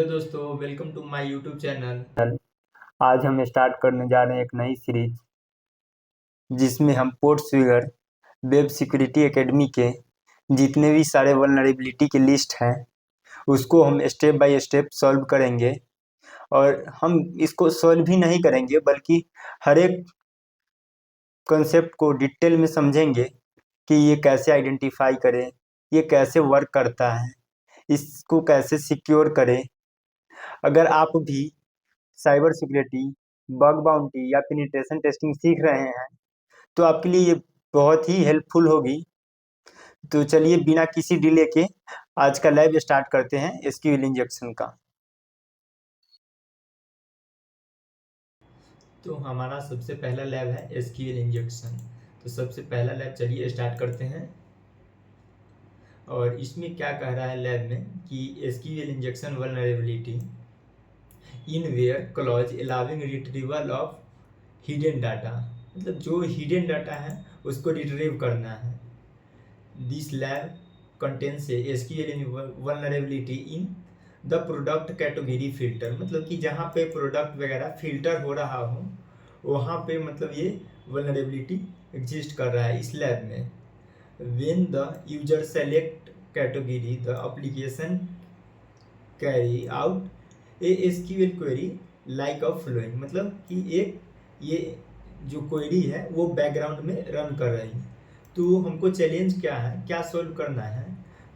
दोस्तों, welcome to my YouTube channel. आज हम स्टार्ट करने जा रहे हैं एक नई सीरीज जिसमें हम पोर्ट्सफिगर वेब सिक्योरिटी एकेडमी के जितने भी सारे वल्नरेबिलिटी की लिस्ट हैं उसको हम स्टेप बाय स्टेप सॉल्व करेंगे। और हम इसको सॉल्व भी नहीं करेंगे बल्कि हर एक कॉन्सेप्ट को डिटेल में समझेंगे कि ये कैसे आइडेंटिफाई करें, ये कैसे वर्क करता है, इसको कैसे सिक्योर करें। अगर आप भी साइबर सिक्योरिटी, बग बाउंटी या पेनिट्रेशन टेस्टिंग सीख रहे हैं तो आपके लिए ये बहुत ही हेल्पफुल होगी। तो चलिए बिना किसी डिले के आज का लाइव स्टार्ट करते हैं एसक्यूएल इंजेक्शन का। तो हमारा सबसे पहला लैब है एसक्यूएल इंजेक्शन। तो सबसे पहला लैब चलिए स्टार्ट करते हैं। और इसमें क्या कह रहा है लैब में कि SQL injection vulnerability in where clause allowing retrieval of hidden data. मतलब जो हिडन डाटा है उसको रिट्रीव करना है। This lab contains SQL vulnerability in the product category filter. मतलब कि जहाँ पे प्रोडक्ट वगैरह फिल्टर हो रहा हो वहाँ पे मतलब ये वल्नरेबिलिटी एग्जिस्ट कर रहा है इस लैब में। When the user select category the application carry out a SQL query like a following. मतलब कि एक ये जो क्वेरी है वो बैकग्राउंड में रन कर रही है। तो हमको चैलेंज क्या है, क्या सोल्व करना है।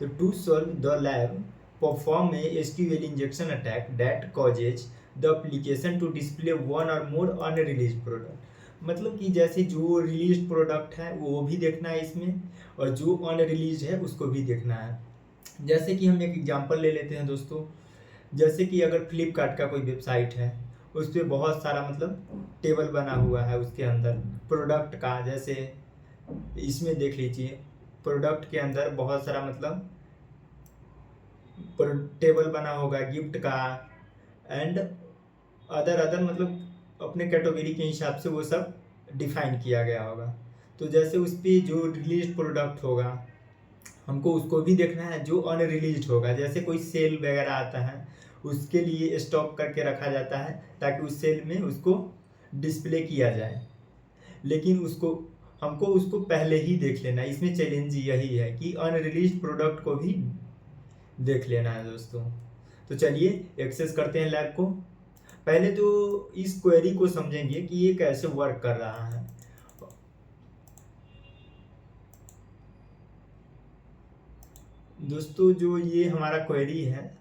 तो to solve the lab perform a SQL injection attack that causes the application to display one और मोर अनरिलीज प्रोडक्ट। मतलब कि जैसे जो रिलीज प्रोडक्ट है वो भी देखना है इसमें, और जो अनरिलीज है उसको भी देखना है। जैसे कि हम एक एग्जांपल ले लेते हैं दोस्तों। जैसे कि अगर फ्लिपकार्ट का कोई वेबसाइट है उस पर बहुत सारा मतलब टेबल बना हुआ है, उसके अंदर प्रोडक्ट का, जैसे इसमें देख लीजिए प्रोडक्ट के अंदर बहुत सारा मतलब टेबल बना होगा गिफ्ट का एंड अदर अदर, मतलब अपने कैटेगरी के हिसाब से वो सब डिफाइन किया गया होगा। तो जैसे उस पर जो रिलीज प्रोडक्ट होगा हमको उसको भी देखना है, जो अनरिलीज होगा जैसे कोई सेल वगैरह आता है उसके लिए स्टॉक करके रखा जाता है ताकि उस सेल में उसको डिस्प्ले किया जाए। लेकिन उसको हमको उसको पहले ही देख लेना है। इसमें चैलेंज यही है कि अनरिलीज प्रोडक्ट को भी देख लेना है दोस्तों। तो चलिए एक्सेस करते हैं लैब को। पहले तो इस क्वेरी को समझेंगे कि ये कैसे वर्क कर रहा है। दोस्तों जो ये हमारा क्वेरी है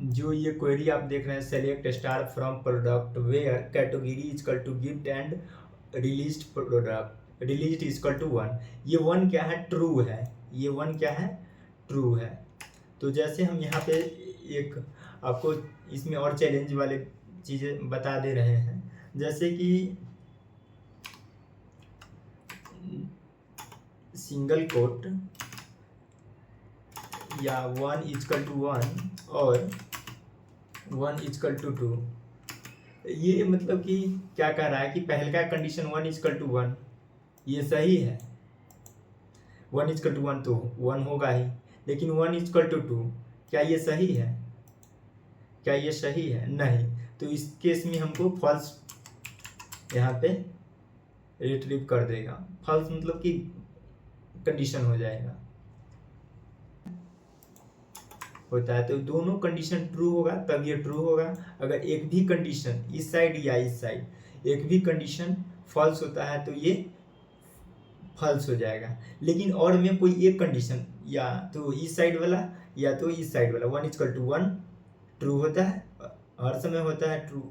जो ये क्वेरी आप देख रहे हैं, select star from product where category is equal to gift and released product released is equal to 1। ये 1 क्या है, ट्रू है। ये 1 क्या है, ट्रू है। तो जैसे हम यहाँ पे एक आपको इसमें और चैलेंज वाले चीज़ें बता दे रहे हैं। जैसे कि सिंगल कोट या 1 इजकल टू 1 और 1 इजकल टू 2। ये मतलब कि क्या कह रहा है कि पहले का कंडीशन 1 इजकल टू 1 ये सही है। 1 इजकल टू 1 तो 1 होगा ही, लेकिन 1 इजकल टू 2 क्या ये सही है? क्या ये सही है? नहीं। तो इस केस में हमको फॉल्स यहाँ पे रिट्रीव कर देगा। फॉल्स मतलब कि कंडीशन हो जाएगा, होता है। तो दोनों कंडीशन ट्रू होगा तब ये ट्रू होगा। अगर एक भी कंडीशन इस साइड या इस साइड एक भी कंडीशन फॉल्स होता है तो ये फॉल्स हो जाएगा। लेकिन और में कोई एक कंडीशन या तो इस साइड वाला या तो इस साइड वाला 1 इजकल टू 1 ट्रू होता है, हर समय होता है ट्रू।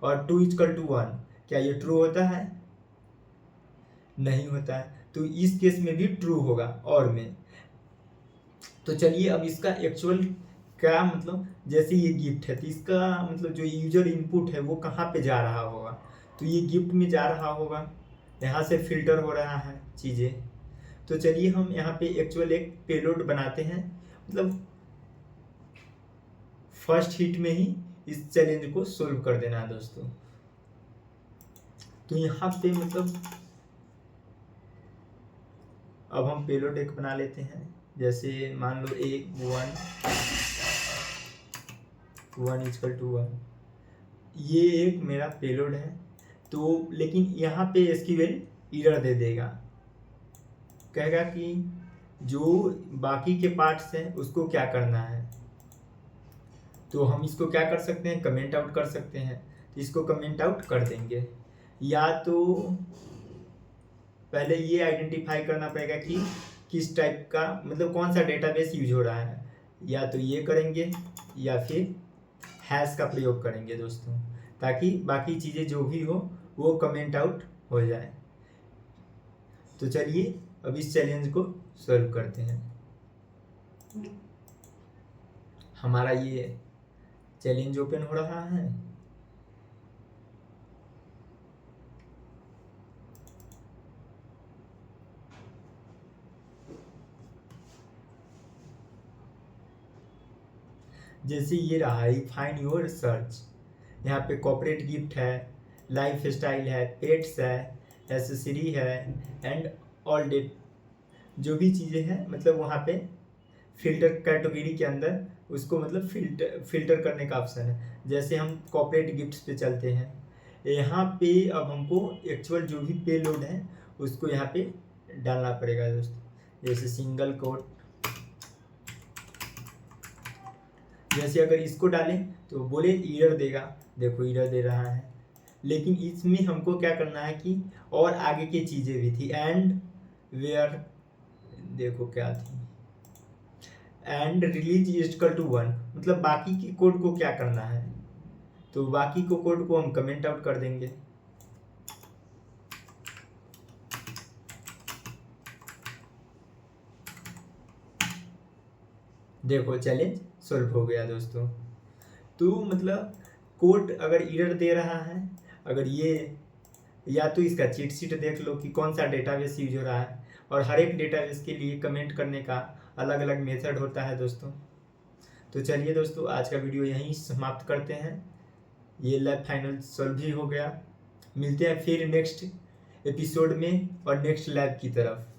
और 2 इजकल टू 1 क्या ये ट्रू होता है? नहीं होता है। तो इस केस में भी ट्रू होगा और में। तो चलिए अब इसका एक्चुअल क्या मतलब, जैसे ये गिफ्ट है तो इसका मतलब जो यूजर इनपुट है वो कहाँ पे जा रहा होगा। तो ये गिफ्ट में जा रहा होगा, यहाँ से फिल्टर हो रहा है चीज़ें। तो चलिए हम यहाँ पे एक्चुअल एक पेलोड बनाते हैं। मतलब फर्स्ट हिट में ही इस चैलेंज को सोल्व कर देना है दोस्तों। तो यहाँ पे मतलब अब हम पेलोड एक बना लेते हैं। जैसे मान लो वन इक्वल टू 1, ये एक मेरा पेलोड है। तो लेकिन यहाँ पे एसक्यूएल एरर दे देगा, कहेगा कि जो बाकी के पार्ट्स हैं उसको क्या करना है। तो हम इसको क्या कर सकते हैं, कमेंट आउट कर सकते हैं। तो इसको कमेंट आउट कर देंगे, या तो पहले ये आइडेंटिफाई करना पड़ेगा कि किस टाइप का मतलब कौन सा डेटाबेस यूज हो रहा है, या तो ये करेंगे या फिर हैश का प्रयोग करेंगे दोस्तों, ताकि बाकी चीज़ें जो भी हो वो कमेंट आउट हो जाए। तो चलिए अब इस चैलेंज को सॉल्व करते हैं। हमारा ये चैलेंज ओपन हो रहा है। जैसे ये रहा फाइंड योर सर्च, यहाँ पे कॉर्पोरेट गिफ्ट है, लाइफ स्टाइल है, पेट्स है, एसेसरी है एंड ऑल डेट, जो भी चीज़ें हैं मतलब वहाँ पे फिल्टर कैटेगरी के अंदर उसको मतलब फिल्टर करने का ऑप्शन है। जैसे हम कॉर्पोरेट गिफ्ट्स पे चलते हैं, यहाँ पे अब हमको एक्चुअल जो भी पे लोड है उसको यहाँ पे डालना पड़ेगा दोस्तों। जैसे सिंगल कोट, जैसे अगर इसको डालें तो बोले एरर देगा, देखो एरर दे रहा है। लेकिन इसमें हमको क्या करना है कि और आगे की चीज़ें भी थी, एंड वेयर, देखो क्या थी, एंड रिलीज इक्वल टू 1, मतलब बाकी के कोड को क्या करना है। तो बाकी को कोड को हम कमेंट आउट कर देंगे। देखो चैलेंज सॉल्व हो गया दोस्तों। तो मतलब कोड अगर एरर दे रहा है, अगर ये, या तो इसका चीट शीट देख लो कि कौन सा डेटाबेस यूज हो रहा है, और हर एक डेटाबेस के लिए कमेंट करने का अलग अलग मेथड होता है दोस्तों। तो चलिए दोस्तों आज का वीडियो यहीं समाप्त करते हैं। ये लैब फाइनल सॉल्व भी हो गया। मिलते हैं फिर नेक्स्ट एपिसोड में और नेक्स्ट लैब की तरफ।